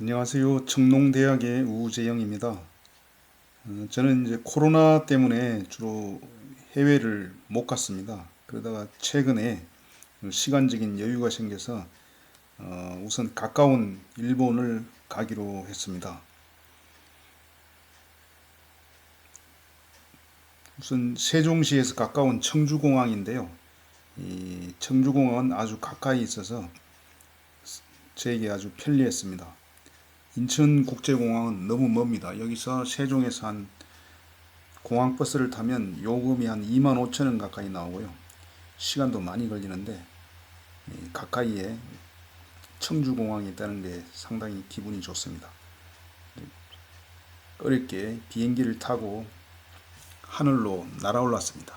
안녕하세요. 청농대학의 우재영입니다. 저는 이제 코로나 때문에 주로 해외를 못 갔습니다. 그러다가 최근에 시간적인 여유가 생겨서 우선 가까운 일본을 가기로 했습니다. 우선 세종시에서 가까운 청주공항인데요. 이 청주공항은 아주 가까이 있어서 저에게 아주 편리했습니다. 인천국제공항은 너무 멉니다. 여기서 세종에서 한 공항버스를 타면 요금이 한 2만 5천 원 가까이 나오고요. 시간도 많이 걸리는데 가까이에 청주공항이 있다는 게 상당히 기분이 좋습니다. 어렵게 비행기를 타고 하늘로 날아올랐습니다.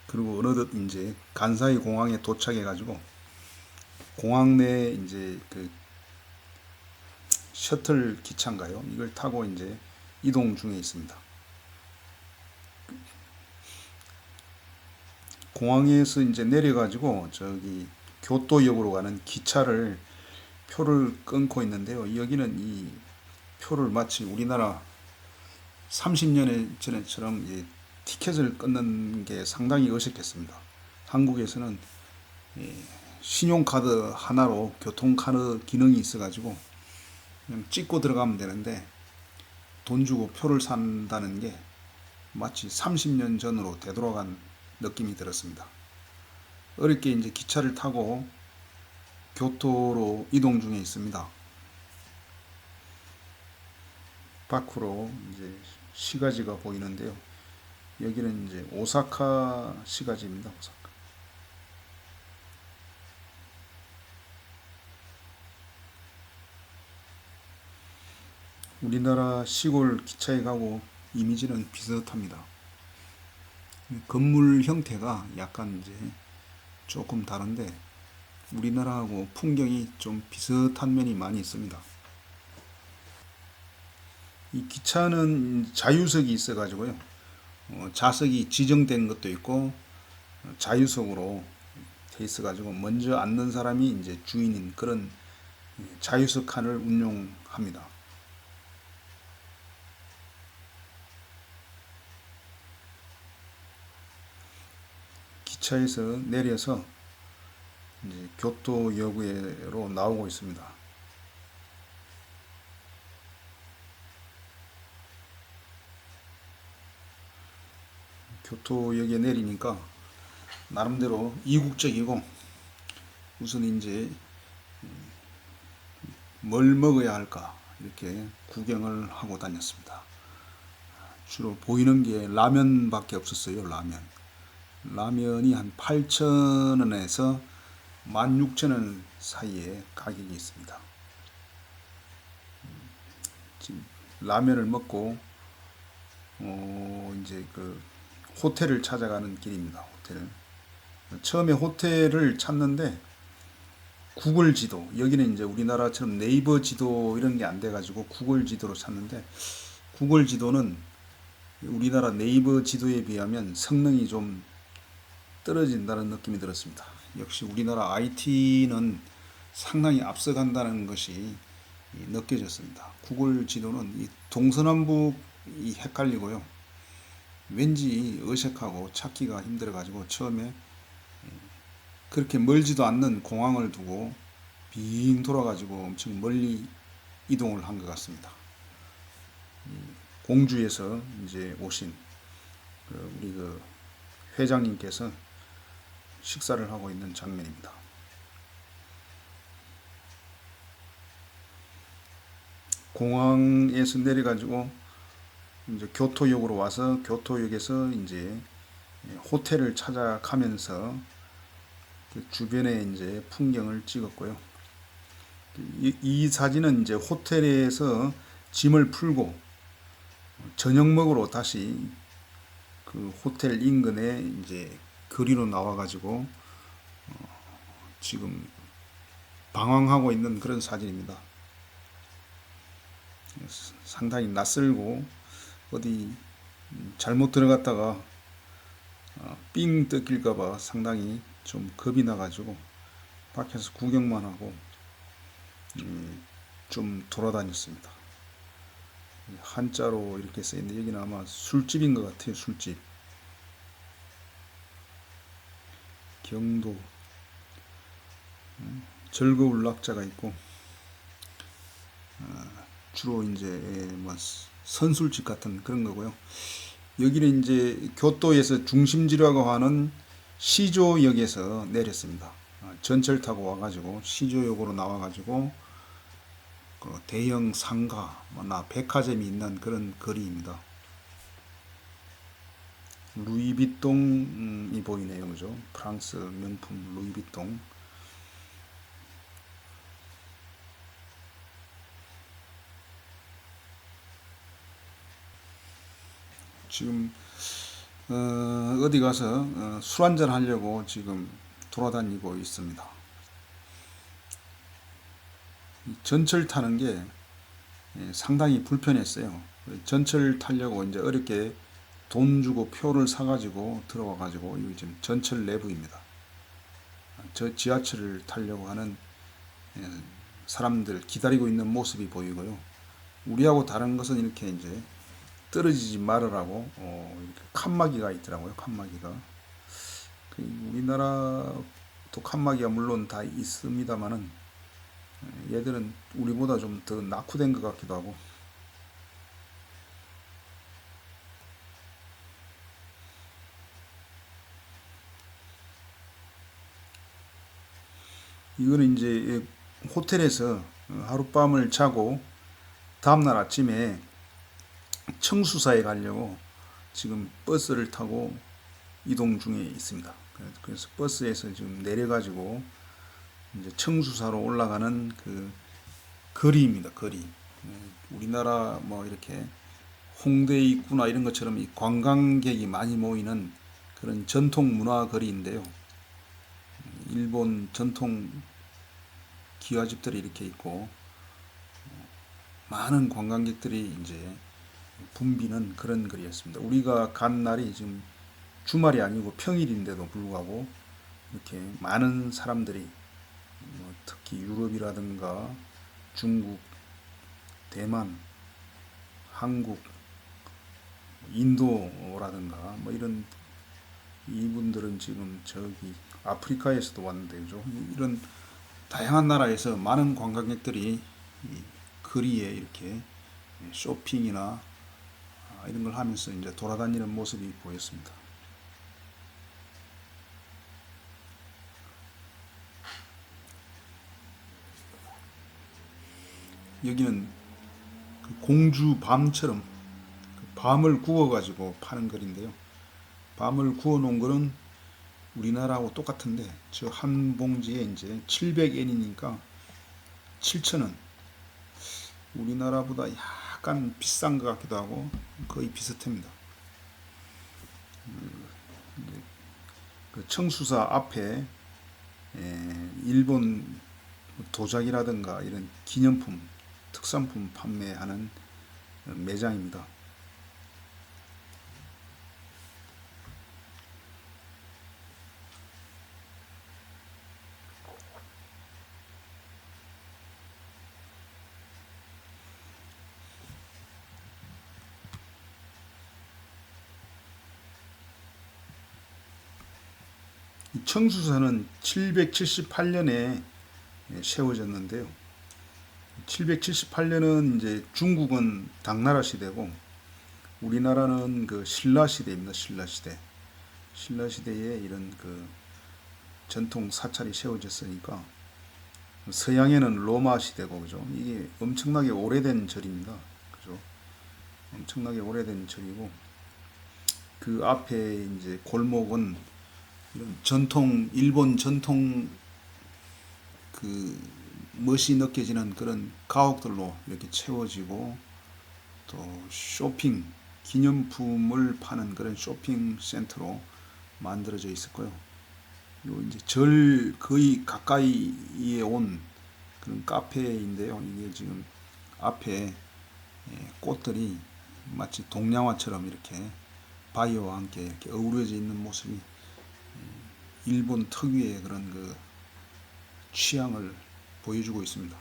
그리고 어느덧 이제 간사이 공항에 도착해가지고 공항 내 이제 그 셔틀 기차인가요? 이걸 타고 이제 이동 중에 있습니다. 공항에서 이제 내려가지고 저기 교토역으로 가는 기차를 표를 끊고 있는데요. 여기는 이 표를 마치 우리나라 30년 전에처럼 티켓을 끊는 게 상당히 어색했습니다. 한국에서는 신용카드 하나로 교통카드 기능이 있어가지고 그냥 찍고 들어가면 되는데 돈 주고 표를 산다는 게 마치 30년 전으로 되돌아간 느낌이 들었습니다. 어렵게 이제 기차를 타고 교토로 이동 중에 있습니다. 밖으로 이제 시가지가 보이는데요. 여기는 이제 오사카 시가지입니다. 오사카. 우리나라 시골 기차에 가고 이미지는 비슷합니다. 건물 형태가 약간 이제 조금 다른데 우리나라하고 풍경이 좀 비슷한 면이 많이 있습니다. 이 기차는 자유석이 있어가지고요. 좌석이 지정된 것도 있고 자유석으로 돼 있어가지고 먼저 앉는 사람이 이제 주인인 그런 자유석 칸을 운용합니다. 기차에서 내려서 이제 교토역으로 나오고 있습니다. 교토역에 내리니까 나름대로 이국적이고 우선 이제 뭘 먹어야 할까 이렇게 구경을 하고 다녔습니다. 주로 보이는 게 라면밖에 없었어요. 라면이 한 8,000원에서 16,000원 사이에 가격이 있습니다. 지금 라면을 먹고 이제 그 호텔을 찾아가는 길입니다. 호텔을. 처음에 호텔을 찾는데 구글 지도, 여기는 이제 우리나라처럼 네이버 지도 이런 게 안 돼가지고 구글 지도로 찾는데 구글 지도는 우리나라 네이버 지도에 비하면 성능이 좀 떨어진다는 느낌이 들었습니다. 역시 우리나라 IT는 상당히 앞서간다는 것이 느껴졌습니다. 구글 지도는 이 동서남북이 헷갈리고요. 왠지 어색하고 찾기가 힘들어가지고 처음에 그렇게 멀지도 않는 공항을 두고 빙 돌아가지고 엄청 멀리 이동을 한 것 같습니다. 공주에서 이제 오신 우리 그 회장님께서 식사를 하고 있는 장면입니다. 공항에서 내려가지고 이제 교토역으로 와서 교토역에서 이제 호텔을 찾아가면서 그 주변에 이제 풍경을 찍었고요. 이 사진은 이제 호텔에서 짐을 풀고 저녁 먹으러 다시 그 호텔 인근에 이제 거리로 나와가지고 지금 방황하고 있는 그런 사진입니다. 상당히 낯설고 어디 잘못 들어갔다가 삥 뜯길까봐 상당히 좀 겁이 나가지고 밖에서 구경만 하고 좀 돌아다녔습니다. 한자로 이렇게 써 있는데 여기는 아마 술집인 것 같아요. 술집. 경도 즐거울 낙자가 있고 주로 이제 뭐 선술집 같은 그런 거고요. 여기는 이제 교토에서 중심지라고 하는 시조역에서 내렸습니다. 전철 타고 와가지고 시조역으로 나와가지고 그 대형 상가, 뭐나 백화점이 있는 그런 거리입니다. 루이비통이 보이네요, 그죠? 프랑스 명품 루이비통. 지금 어디 가서 술 한잔 하려고 지금 돌아다니고 있습니다. 전철 타는 게 상당히 불편했어요. 전철 타려고 이제 어렵게 돈 주고 표를 사가지고 들어와가지고 이거 지금 전철 내부입니다. 저 지하철을 타려고 하는 사람들 기다리고 있는 모습이 보이고요. 우리하고 다른 것은 이렇게 이제 떨어지지 말으라고 이렇게 칸막이가 있더라고요. 칸막이가. 우리나라도 칸막이가 물론 다 있습니다만은 얘들은 우리보다 좀 더 낙후된 것 같기도 하고. 이거는 이제 호텔에서 하룻밤을 자고 다음날 아침에 청수사에 가려고 지금 버스를 타고 이동 중에 있습니다. 그래서 버스에서 지금 내려가지고 이제 청수사로 올라가는 그 거리입니다. 거리. 우리나라 뭐 이렇게 홍대 입구나 이런 것처럼 이 관광객이 많이 모이는 그런 전통 문화 거리인데요. 일본 전통 기와집들이 이렇게 있고 많은 관광객들이 이제 붐비는 그런 거리였습니다. 우리가 간 날이 지금 주말이 아니고 평일인데도 불구하고 이렇게 많은 사람들이 특히 유럽이라든가 중국, 대만, 한국, 인도라든가 뭐 이런 이분들은 지금 저기 아프리카에서도 왔는데 그죠? 이런 다양한 나라에서 많은 관광객들이 이 거리에 이렇게 쇼핑이나 이런 걸 하면서 이제 돌아다니는 모습이 보였습니다. 여기는 그 공주 밤처럼 밤을 구워가지고 파는 거리인데요. 밤을 구워 놓은 거는 우리나라하고 똑같은데 저 한 봉지에 이제 700엔이니까 7,000원. 우리나라보다 약간 비싼 것 같기도 하고 거의 비슷합니다. 그 청수사 앞에 일본 도자기라든가 이런 기념품, 특산품 판매하는 매장입니다. 이 청수사는 778년에 세워졌는데요. 778년은 이제 중국은 당나라 시대고 우리나라는 그 신라 시대입니다. 신라 시대. 신라 시대에 이런 그 전통 사찰이 세워졌으니까 서양에는 로마 시대고 그죠? 이게 엄청나게 오래된 절입니다. 그죠? 엄청나게 오래된 절이고 그 앞에 이제 골목은 이런 전통 일본 전통 그 멋이 느껴지는 그런 가옥들로 이렇게 채워지고 또 쇼핑 기념품을 파는 그런 쇼핑 센터로 만들어져 있었고요. 요 이제 절 거의 가까이에 온 그런 카페인데요. 이게 지금 앞에 꽃들이 마치 동양화처럼 이렇게 바이오와 함께 이렇게 어우러져 있는 모습이 일본 특유의 그런 그 취향을 보여주고 있습니다.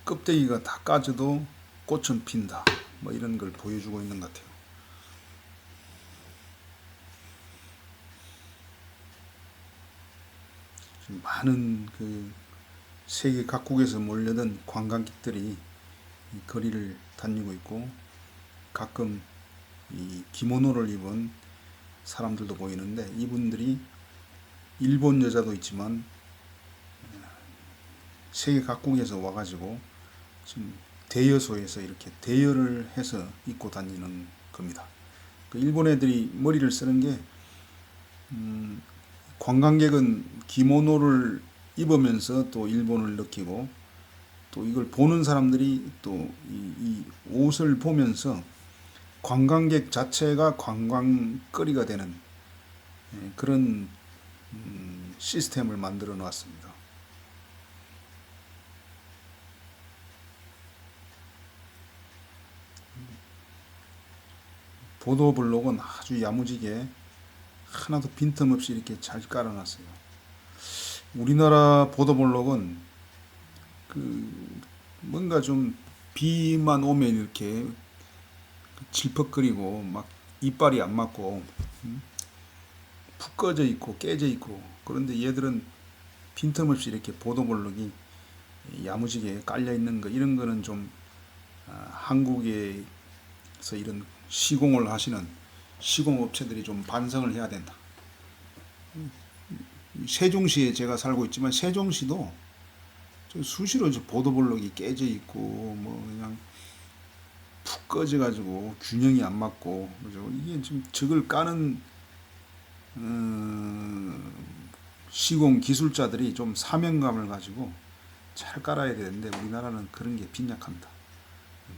껍데기가 다 까져도 꽃은 핀다. 뭐 이런 걸 보여주고 있는 것 같아요. 많은 그 세계 각국에서 몰려든 관광객들이 이 거리를 다니고 있고, 가끔 이 기모노를 입은 사람들도 보이는데, 이분들이 일본 여자도 있지만 세계 각국에서 와가지고 지금 대여소에서 이렇게 대여를 해서 입고 다니는 겁니다. 그 일본 애들이 머리를 쓰는 게, 관광객은 기모노를 입으면서 또 일본을 느끼고, 또 이걸 보는 사람들이 또 이 옷을 보면서 관광객 자체가 관광거리가 되는, 그런 시스템을 만들어 놨습니다. 보도블록은 아주 야무지게 하나도 빈틈없이 이렇게 잘 깔아놨어요. 우리나라 보도블록은 그 뭔가 좀 비만 오면 이렇게 질퍽거리고 막 이빨이 안 맞고 푹 꺼져 있고 깨져 있고, 그런데 얘들은 빈틈없이 이렇게 보도블록이 야무지게 깔려 있는 거, 이런 거는 좀 한국에서 이런 시공을 하시는 시공업체들이 좀 반성을 해야 된다. 세종시에 제가 살고 있지만 세종시도 수시로 이제 보도블록이 깨져 있고 뭐 그냥 푹 꺼져가지고 균형이 안 맞고, 그죠? 이게 지금 적을 까는 시공 기술자들이 좀 사명감을 가지고 잘 깔아야 되는데, 우리나라는 그런 게 빈약합니다.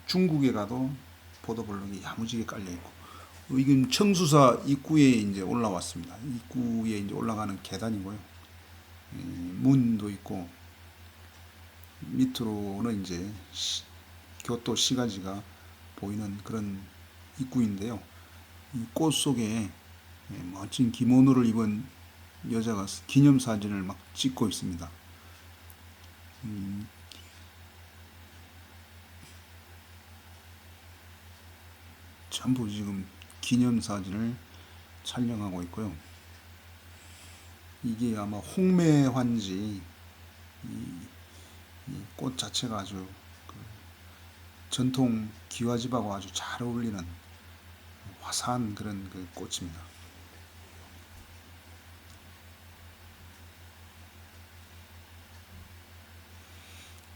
중국에 가도 보도블록이 야무지게 깔려 있고, 이건 청수사 입구에 이제 올라왔습니다. 입구에 이제 올라가는 계단이고요. 문도 있고, 밑으로는 이제 교토 시가지가 보이는 그런 입구인데요. 이 꽃 속에 멋진 기모노를 입은 여자가 기념사진을 막 찍고 있습니다. 전부 지금 기념사진을 촬영하고 있고요. 이게 아마 홍매환지, 이 꽃 자체가 아주 그 전통 기와집하고 아주 잘 어울리는 화사한 그런 그 꽃입니다.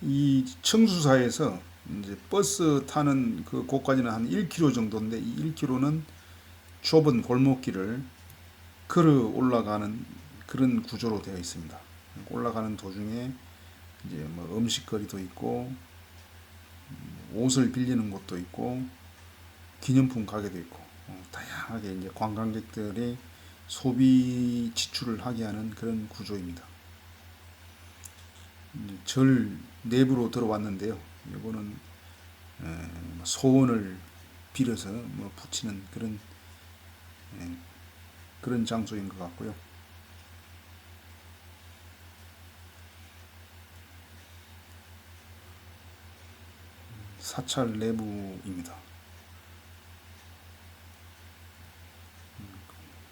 이 청수사에서 이제 버스 타는 그 곳까지는 한 1km 정도인데, 이 1km는 좁은 골목길을 걸어 올라가는 그런 구조로 되어 있습니다. 올라가는 도중에 이제 뭐 음식거리도 있고, 옷을 빌리는 곳도 있고, 기념품 가게도 있고, 다양하게 이제 관광객들이 소비 지출을 하게 하는 그런 구조입니다. 절 내부로 들어왔는데요. 이거는 소원을 빌어서 뭐 붙이는 그런 그런 장소인 것 같고요. 사찰 내부입니다.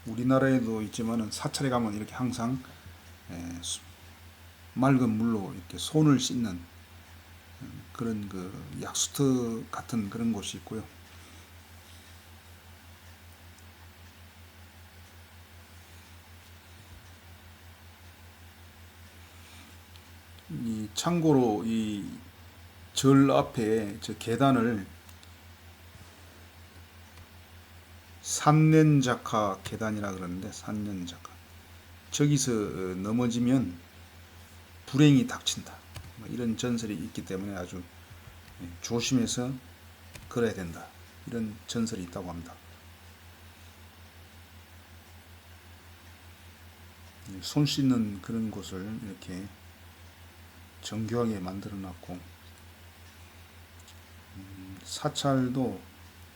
우리나라에도 있지만은 사찰에 가면 이렇게 항상 맑은 물로 이렇게 손을 씻는 그런 그 약수터 같은 그런 곳이 있고요. 이 참고로 이 절 앞에 저 계단을 산넨자카 계단이라 그러는데, 산넨자카, 저기서 넘어지면 불행이 닥친다, 뭐 이런 전설이 있기 때문에 아주 조심해서 걸어야 된다, 이런 전설이 있다고 합니다. 손 씻는 그런 곳을 이렇게 정교하게 만들어 놨고, 사찰도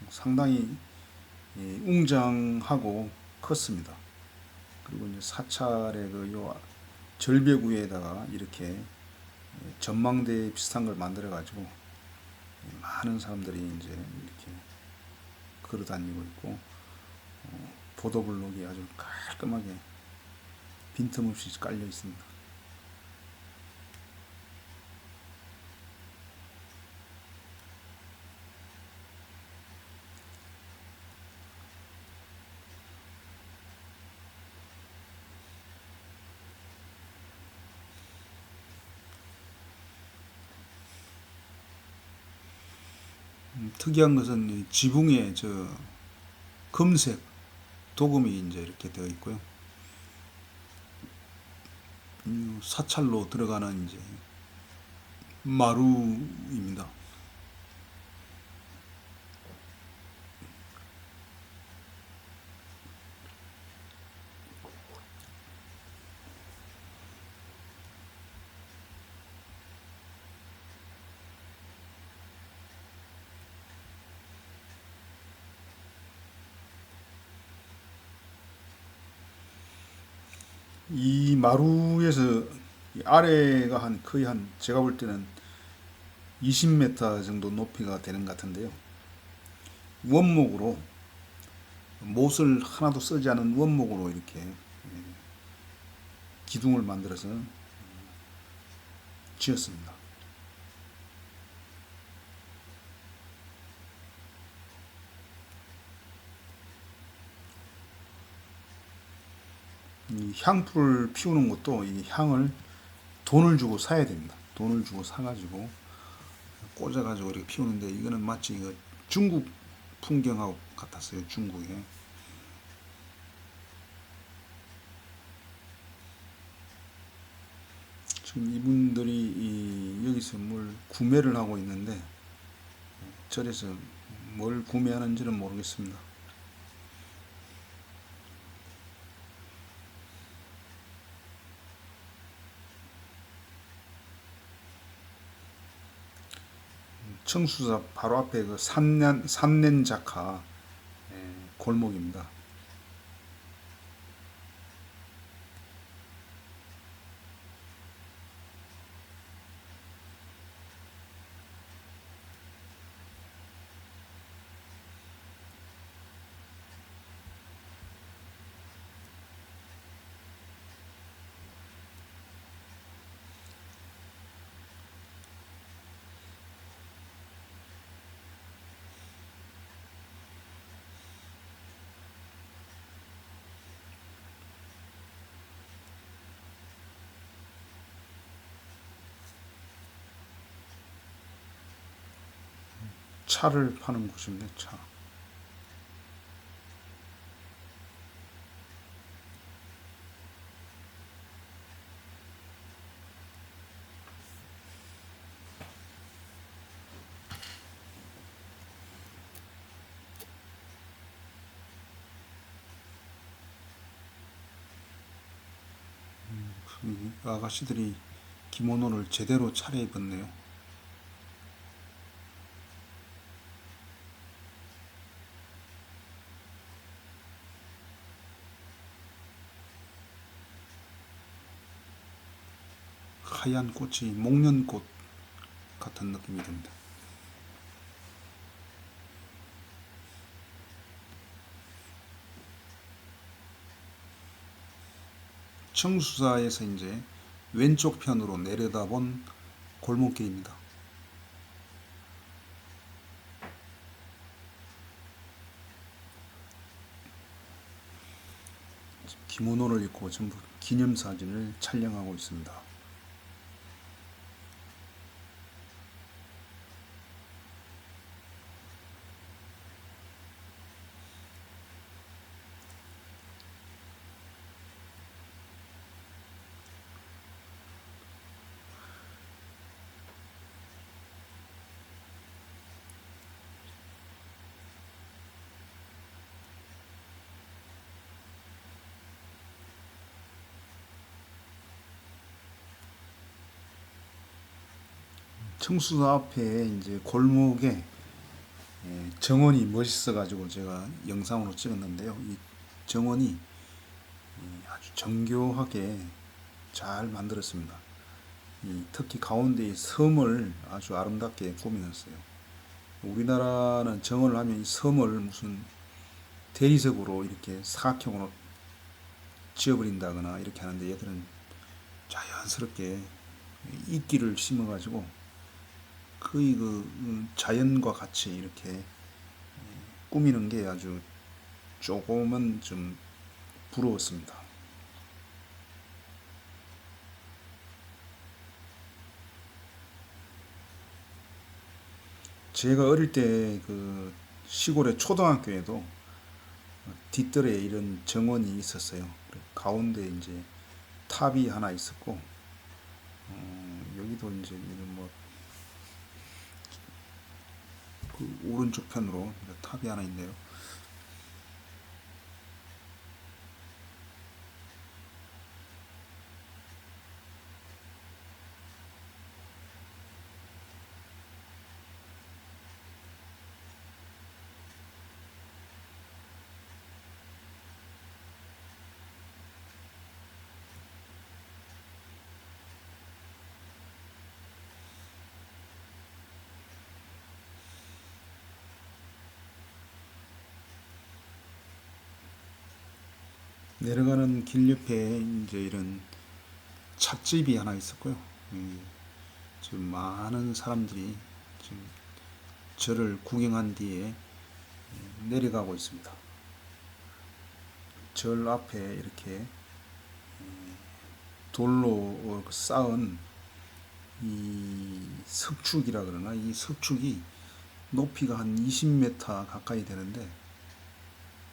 상당히 웅장하고 컸습니다. 그리고 이제 사찰의 그 요 절벽 위에다가 이렇게 전망대 비슷한 걸 만들어 가지고 많은 사람들이 이제 이렇게 걸어 다니고 있고, 보도블록이 아주 깔끔하게 빈틈없이 깔려 있습니다. 특이한 것은 이 지붕에 저 금색 도금이 이제 이렇게 되어 있고요. 사찰로 들어가는 이제 마루입니다. 이 마루에서 이 아래가 거의 한 제가 볼 때는 20m 정도 높이가 되는 것 같은데요. 원목으로, 못을 하나도 쓰지 않은 원목으로 이렇게 기둥을 만들어서 지었습니다. 이 향불을 피우는 것도 이 향을 돈을 주고 사야 됩니다. 돈을 주고 사가지고 꽂아가지고 이렇게 피우는데, 이거는 마치 이거 중국 풍경하고 같았어요. 중국에. 지금 이분들이 여기서 뭘 구매를 하고 있는데, 절에서 뭘 구매하는지는 모르겠습니다. 청수사 바로 앞에 그 산넨자카 골목입니다. 차를 파는 곳입니다. 차. 아가씨들이 기모노를 제대로 차려입었네요. 하얀 꽃이 목련꽃 같은 느낌이 듭니다. 청수사에서 이제 왼쪽 편으로 내려다본 골목길입니다. 기모노를 입고 전부 기념사진을 촬영하고 있습니다. 청수사 앞에 이제 골목에 정원이 멋있어가지고 제가 영상으로 찍었는데요. 이 정원이 아주 정교하게 잘 만들었습니다. 특히 가운데의 섬을 아주 아름답게 꾸며놨어요. 우리나라는 정원을 하면 이 섬을 무슨 대리석으로 이렇게 사각형으로 지어버린다거나 이렇게 하는데, 얘들은 자연스럽게 이끼를 심어가지고 거의 자연과 같이 이렇게 꾸미는 게 아주 조금은 좀 부러웠습니다. 제가 어릴 때 시골의 초등학교에도 뒷뜰에 이런 정원이 있었어요. 가운데 이제 탑이 하나 있었고, 여기도 이제 이런 오른쪽 편으로 탑이 하나 있네요. 내려가는 길 옆에 이제 이런 찻집이 하나 있었고요. 지금 많은 사람들이 지금 절을 구경한 뒤에 내려가고 있습니다. 절 앞에 이렇게 돌로 쌓은 이 석축이라 그러나, 이 석축이 높이가 한 20m 가까이 되는데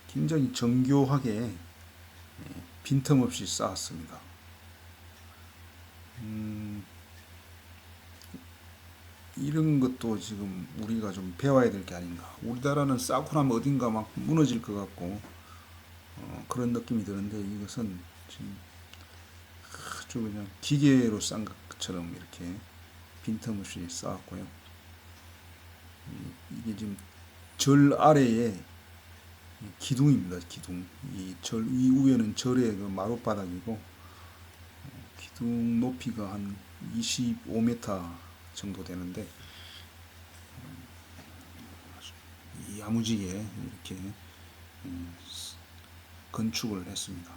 굉장히 정교하게 빈틈없이 쌓았습니다. 이런 것도 지금 우리가 좀 배워야 될 게 아닌가. 우리나라는 쌓고 나면 어딘가 막 무너질 것 같고 그런 느낌이 드는데, 이것은 지금 아주 그냥 기계로 쌓은 것처럼 이렇게 빈틈없이 쌓았고요. 이게 지금 절 아래에 기둥입니다. 기둥. 이 절 이후에는 절의 마룻바닥이고, 기둥 높이가 한 25m 정도 되는데 야무지게 이렇게 건축을 했습니다.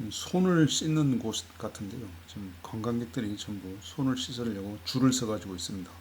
손을 씻는 곳 같은데요. 지금 관광객들이 전부 손을 씻으려고 줄을 서가지고 있습니다.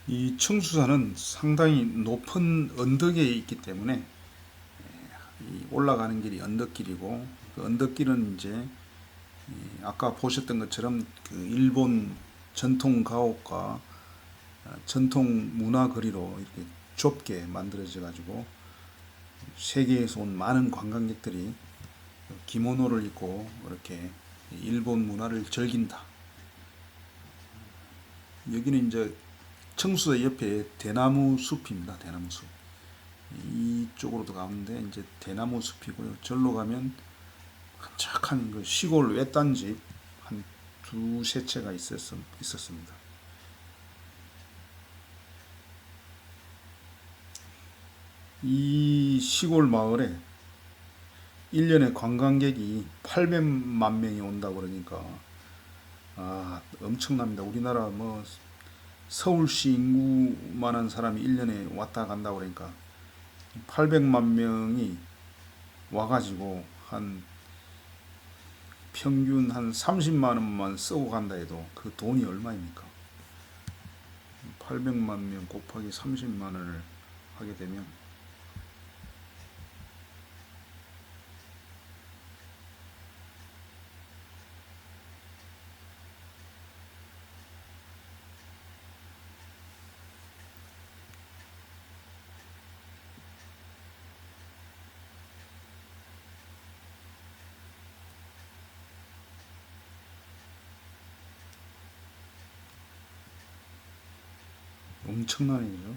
이 청수산은 상당히 높은 언덕에 있기 때문에 이 올라가는 길이 언덕길이고, 그 언덕길은 이제 아까 보셨던 것처럼 일본 전통 가옥과 전통 문화 거리로 이렇게 좁게 만들어져 가지고 세계에서 온 많은 관광객들이 기모노를 입고 이렇게 일본 문화를 즐긴다, 여기는 이제 청수사 옆에 대나무 숲입니다. 대나무 숲. 이쪽으로도 가는데 이제 대나무 숲이고요. 절로 가면 한적한 그 시골 외딴 집 한 두세 채가 있었습니다. 이 시골 마을에 1년에 관광객이 800만 명이 온다 그러니까 엄청납니다. 우리나라 뭐 서울시 인구만한 사람이 1년에 왔다 간다 그러니까 800만 명이 와가지고 한 평균 한 30만 원만 쓰고 간다 해도 그 돈이 얼마입니까? 800만 명 곱하기 30만 원을 하게 되면 엄청난 일이죠.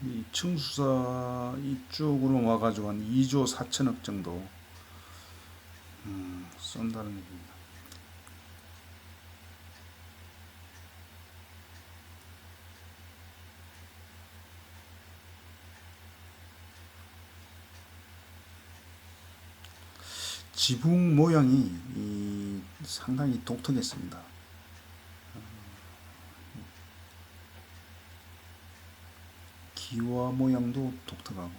이 청수사 이쪽으로 와가지고 한 2조 4천억 정도 쓴다는 얘기입니다. 지붕 모양이 상당히 독특했습니다. 기와 모양도 독특하고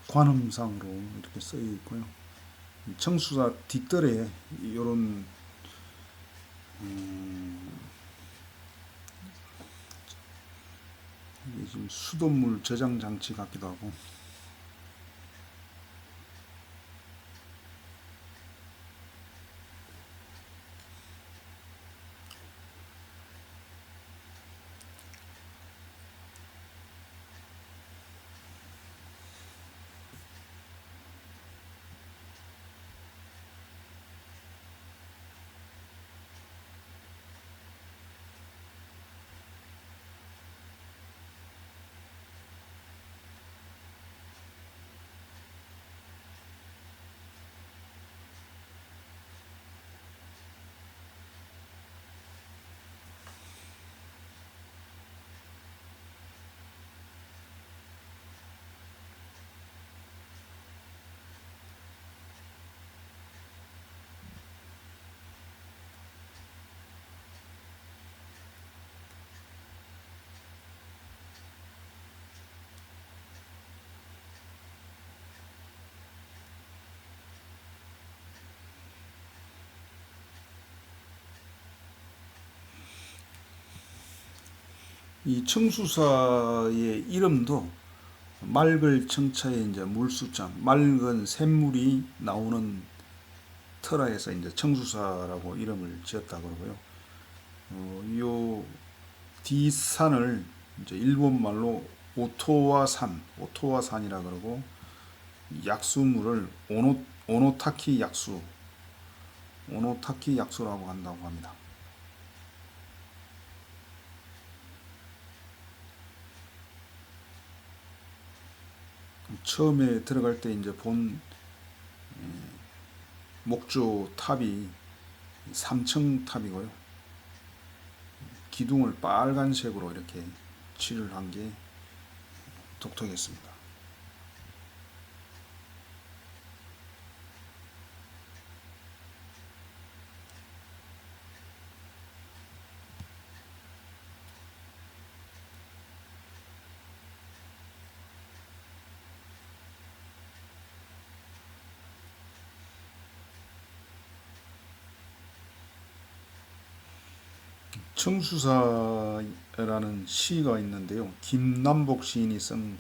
관음상으로 이렇게 쓰여 있고요. 청수사 뒷뜰에 이런 이게 지금 수돗물 저장 장치 같기도 하고 이 청수사의 이름도 맑을 청차에 이제 물수장 맑은 샘물이 나오는 터라에서 이제 청수사라고 이름을 지었다 그러고요. 요 뒷산을 이제 일본 말로 오토와산이라 그러고 약수물을 오노타키 약수라고 한다고 합니다. 처음에 들어갈 때 이제 본 목조 탑이 3층 탑이고요. 기둥을 빨간색으로 이렇게 칠을 한 게 독특했습니다. 청수사라는 시가 있는데요. 김남복 시인이 쓴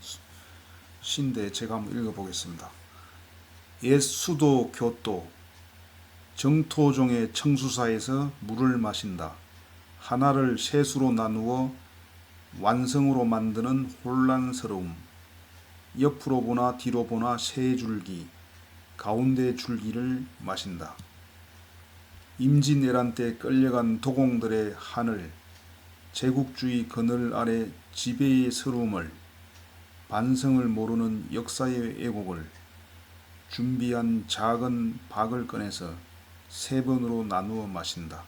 시인데 제가 한번 읽어보겠습니다. 옛 수도 교도 정토종의 청수사에서 물을 마신다. 하나를 셋으로 나누어 완성으로 만드는 혼란스러움. 옆으로 보나 뒤로 보나 세 줄기, 가운데 줄기를 마신다. 임진왜란 때 끌려간 도공들의 하늘, 제국주의 그늘 아래 지배의 서름을, 반성을 모르는 역사의 왜곡을, 준비한 작은 박을 꺼내서 세 번으로 나누어 마신다.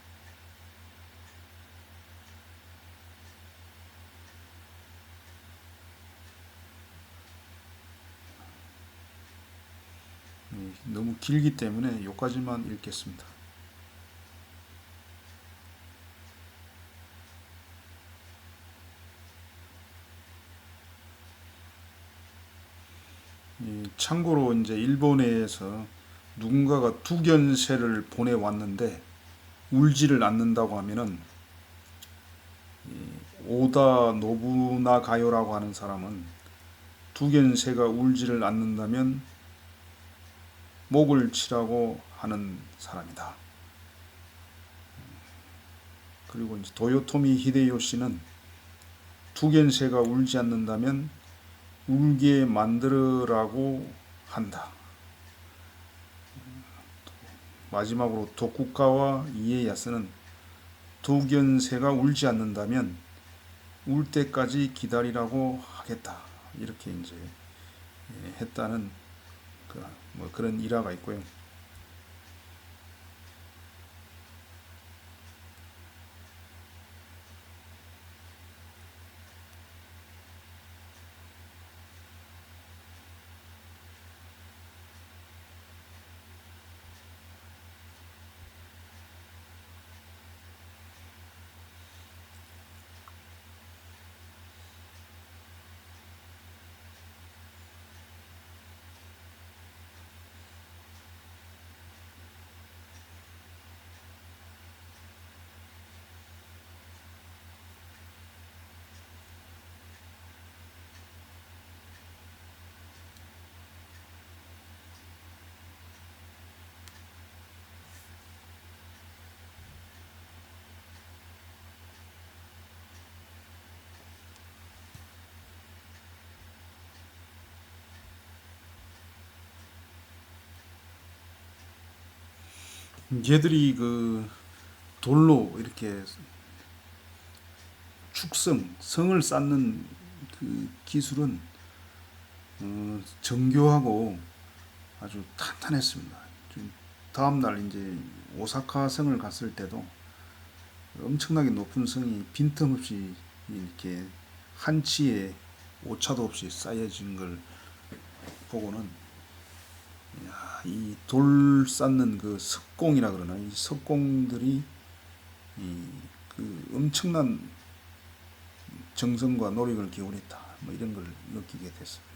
너무 길기 때문에 여기까지만 읽겠습니다. 참고로 이제 일본에서 누군가가 두견세를 보내왔는데 울지를 않는다고 하면은 오다 노부나가요라고 하는 사람은 두견세가 울지를 않는다면 목을 치라고 하는 사람이다. 그리고 이제 도요토미 히데요시는 두견세가 울지 않는다면 울게 만들으라고 한다. 마지막으로 도쿠가와 이에야스는 두견세가 울지 않는다면 울 때까지 기다리라고 하겠다. 이렇게 이제 했다는 뭐 그런 일화가 있고요. 얘들이 그 돌로 이렇게 성을 쌓는 그 기술은 정교하고 아주 탄탄했습니다. 다음날 이제 오사카 성을 갔을 때도 엄청나게 높은 성이 빈틈없이 이렇게 한치의 오차도 없이 쌓여진 걸 보고는 이 돌 쌓는 그 석공이라 그러나 이 석공들이 그 엄청난 정성과 노력을 기울였다. 뭐 이런 걸 느끼게 됐습니다.